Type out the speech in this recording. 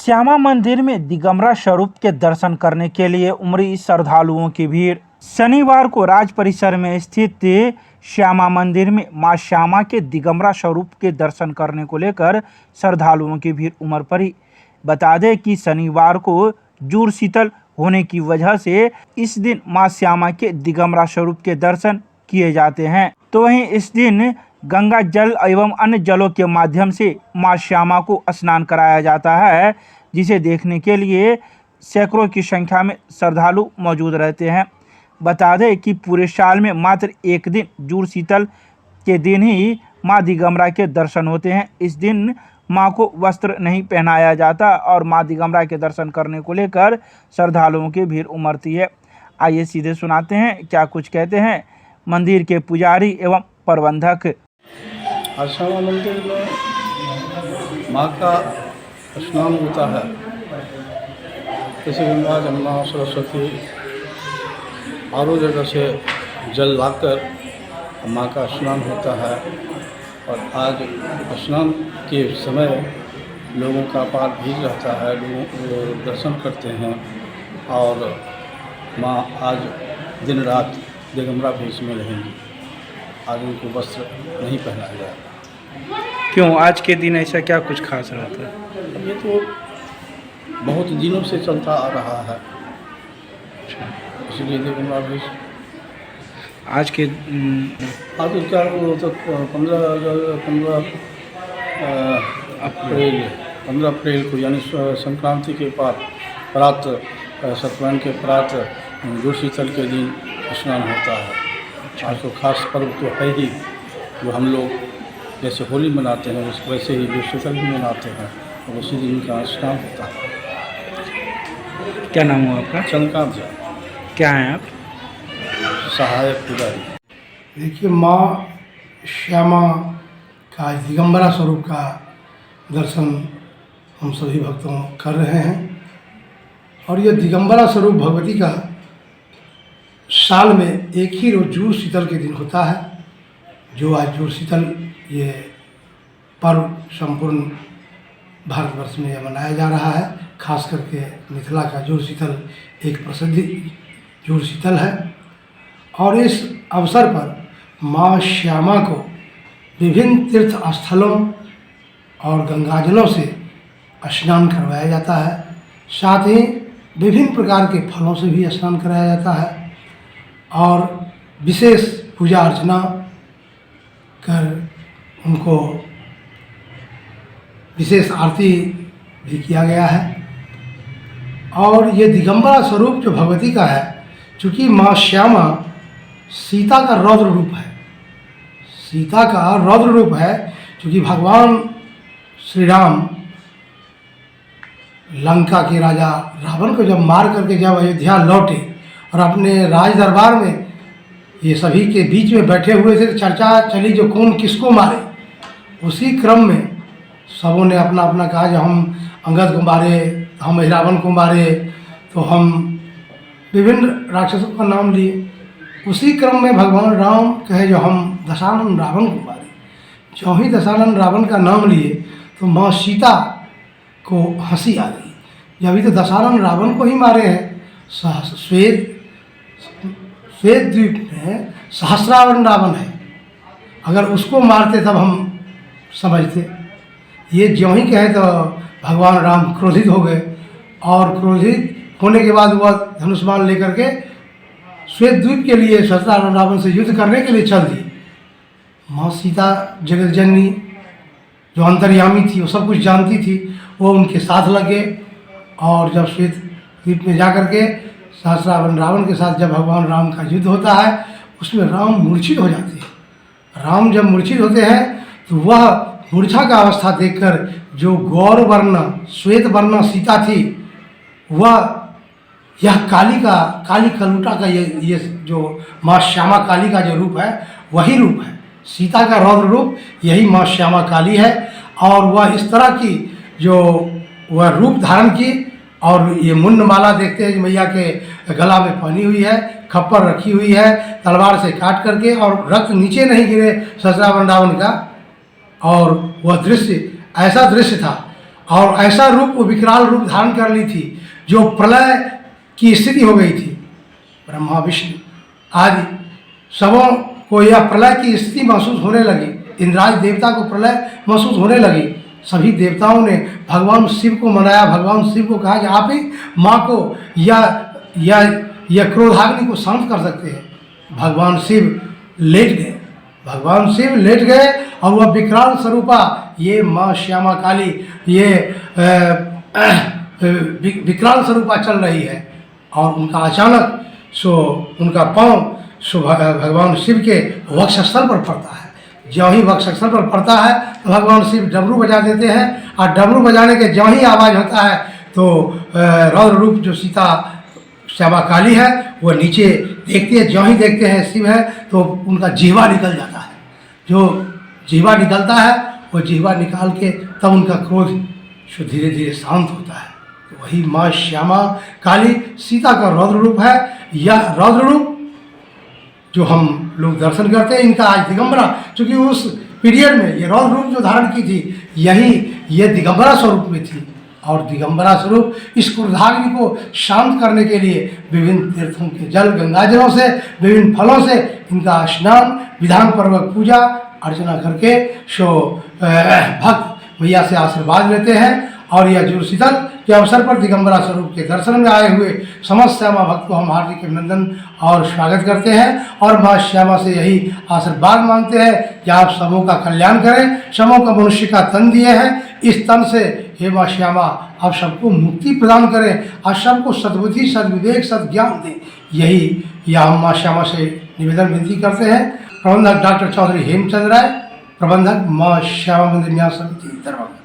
श्यामा मंदिर में दिगंबरा स्वरूप के दर्शन करने के लिए उमड़ी श्रद्धालुओं की भीड़। शनिवार को राज परिसर में स्थित श्यामा मंदिर में मां श्यामा के दिगंबरा स्वरूप के दर्शन करने को लेकर श्रद्धालुओं की भीड़ उमड़ पड़ी। बता दें कि शनिवार को जुड़ शीतल होने की वजह से इस दिन मां श्यामा के दिगंबरा स्वरूप के दर्शन किए जाते हैं। तो वहीं इस दिन गंगा जल एवं अन्य जलों के माध्यम से मां श्यामा को स्नान कराया जाता है, जिसे देखने के लिए सैकड़ों की संख्या में श्रद्धालु मौजूद रहते हैं। बता दें कि पूरे साल में मात्र एक दिन जुड़ शीतल के दिन ही मां दिगंबरा के दर्शन होते हैं। इस दिन मां को वस्त्र नहीं पहनाया जाता और मां दिगंबरा के दर्शन करने को लेकर श्रद्धालुओं की भीड़ उमड़ती है। आइए सीधे सुनाते हैं क्या कुछ कहते हैं मंदिर के पुजारी एवं प्रबंधक। श्यामा मंदिर में माँ का स्नान होता है। जैसे गंगा जमुना सरस्वती और जगह से जल लाकर माँ का स्नान होता है। और आज स्नान के समय लोगों का अपार भीड़ रहता है, लोग दर्शन करते हैं। और माँ आज दिन रात दिगंबरा भेष में रहेंगी। आज उनको वस्त्र नहीं पहनाया जाएगा। क्यों आज के दिन ऐसा क्या कुछ खास रहता है? ये तो बहुत दिनों से चलता आ रहा है, इसलिए दिगंबरा भेष आज के आज तो क्या तो 15 अप्रैल को यानी संक्रांति के प्रात सत्यनारायण के प्रात जुड़ शीतल के दिन स्नान होता है। आज तो खास पर्व तो है ही, जो हम लोग जैसे होली मनाते हैं वैसे ही जुड़ शीतल भी मनाते हैं और उसी दिन का स्नान होता है। क्या नाम हुआ आपका? चंद्रकांत जी। क्या है आप? सहायक पुजारी। देखिए, माँ श्यामा का दिगंबरा स्वरूप का दर्शन हम सभी भक्तों कर रहे हैं। और यह दिगंबरा स्वरूप भगवती का साल में एक ही रोज जुड़ शीतल के दिन होता है, जो आज जुड़ शीतल ये पर्व संपूर्ण भारतवर्ष में मनाया जा रहा है। खास करके मिथिला का जुड़ शीतल एक प्रसिद्ध जुड़ शीतल है। और इस अवसर पर माँ श्यामा को विभिन्न तीर्थ स्थलों और गंगाजलों से स्नान करवाया जाता है। साथ ही विभिन्न प्रकार के फलों से भी स्नान कराया जाता है और विशेष पूजा अर्चना कर उनको विशेष आरती भी किया गया है। और ये दिगंबरा स्वरूप जो भगवती का है, चूँकि माँ श्यामा सीता का रौद्र रूप है, सीता का रौद्र रूप है, क्योंकि भगवान श्री राम लंका के राजा रावण को जब मार करके जब अयोध्या लौटे और अपने राज दरबार में ये सभी के बीच में बैठे हुए थे, चर्चा चली जो कौन किसको मारे। उसी क्रम में सबों ने अपना अपना कहा जो हम अंगद को मारे, हम रावण को मारे, तो हम विभिन्न राक्षसों का नाम लिए। उसी क्रम में भगवान राम कहे जो हम दशानन रावण को मारे। जो ही दशानन रावण का नाम लिए तो माँ सीता को हंसी आ गई, जब अभी तो दशानन रावण को ही मारे हैं। श्वेत द्वीप में सहस्रावन रावण है, अगर उसको मारते तब हम समझते। ये ज्यों ही कहे तो भगवान राम क्रोधित हो गए और क्रोधित होने के बाद वह धनुष बाण लेकर के श्वेत द्वीप के लिए सहस्रावन रावण से युद्ध करने के लिए चल दी। माँ सीता जगत जननी जो अंतर्यामी थी, वो सब कुछ जानती थी, वो उनके साथ लगे। और जब श्वेत द्वीप में जा कर के सहस्रावन रावण के साथ जब भगवान राम का युद्ध होता है, उसमें राम मूर्छित हो जाते हैं। राम जब मूर्छित होते हैं तो वह मूर्छा का अवस्था देखकर जो गौर वर्ण श्वेत वर्ण सीता थी, वह यह काली कलूटा का ये जो माँ श्यामा काली का जो रूप है, वही रूप है। सीता का रौद्र रूप यही माँ श्यामा काली है। और वह इस तरह की जो वह रूप धारण की, और ये मुंड माला देखते हैं मैया के गला में पहनी हुई है, खप्पर रखी हुई है, तलवार से काट करके, और रक्त नीचे नहीं गिरे सहस्रावन रावण का। और वह दृश्य ऐसा दृश्य था और ऐसा रूप, वो विकराल रूप धारण कर ली थी जो प्रलय की स्थिति हो गई थी। ब्रह्मा विष्णु आदि सबों को यह प्रलय की स्थिति महसूस होने लगी। इंद्राज देवता को प्रलय महसूस होने लगी। सभी देवताओं ने भगवान शिव को मनाया। भगवान शिव को कहा कि आप ही माँ को या क्रोधाग्नि को शांत कर सकते हैं। भगवान शिव लेट गए। भगवान शिव लेट गए और वह विकराल स्वरूपा, ये माँ श्यामा काली, ये विकराल स्वरूपा चल रही है। और उनका अचानक उनका पाँव भगवान शिव के वक्षस्थल पर पड़ता है। ज्यों ही वक्षस्थल पर पड़ता है तो भगवान शिव डमरू बजा देते हैं, और डमरू बजाने के ज्यों ही आवाज़ होता है तो रौद्र रूप जो सीता श्यामा काली है वो नीचे देखती है। ज्यों ही देखते हैं शिव है तो उनका जीवा निकल जाता है। जो जीवा निकलता है वो जीवा निकाल के तब उनका क्रोध धीरे धीरे शांत होता है। तो वही माँ श्यामा काली सीता का रौद्र रूप है। यह रौद्र रूप जो हम लोग दर्शन करते हैं, इनका आज दिगंबरा, क्योंकि उस पीरियड में ये रौद्र रूप जो धारण की थी ये दिगंबरा स्वरूप में थी। और दिगंबरा स्वरूप इस क्रोधाग्नि को शांत करने के लिए विभिन्न तीर्थों के जल, गंगा जलों से, विभिन्न फलों से इनका स्नान, विधान पूर्वक पूजा अर्चना करके भक्त भैया से आशीर्वाद लेते हैं। और यह जुड़शीतल के अवसर पर दिगंबरा स्वरूप के दर्शन में आए हुए समस्त श्यामा भक्त को हम हार्दिक अभिनंदन और स्वागत करते हैं। और माँ श्यामा से यही आशीर्वाद मांगते हैं कि आप सबों का कल्याण करें। सबों का मनुष्य का तन दिए हैं, इस तन से हे माँ श्यामा आप सबको मुक्ति प्रदान करें और सबको सद्बुद्धि, सद्विवेक, सद्ज्ञान दें। यही यह हम माँ श्यामा से निवेदन विनती करते हैं। प्रबंधक डॉक्टर चौधरी हेमचंद राय, प्रबंधक माँ श्यामा मंदिर न्यास समिति दरभंगा।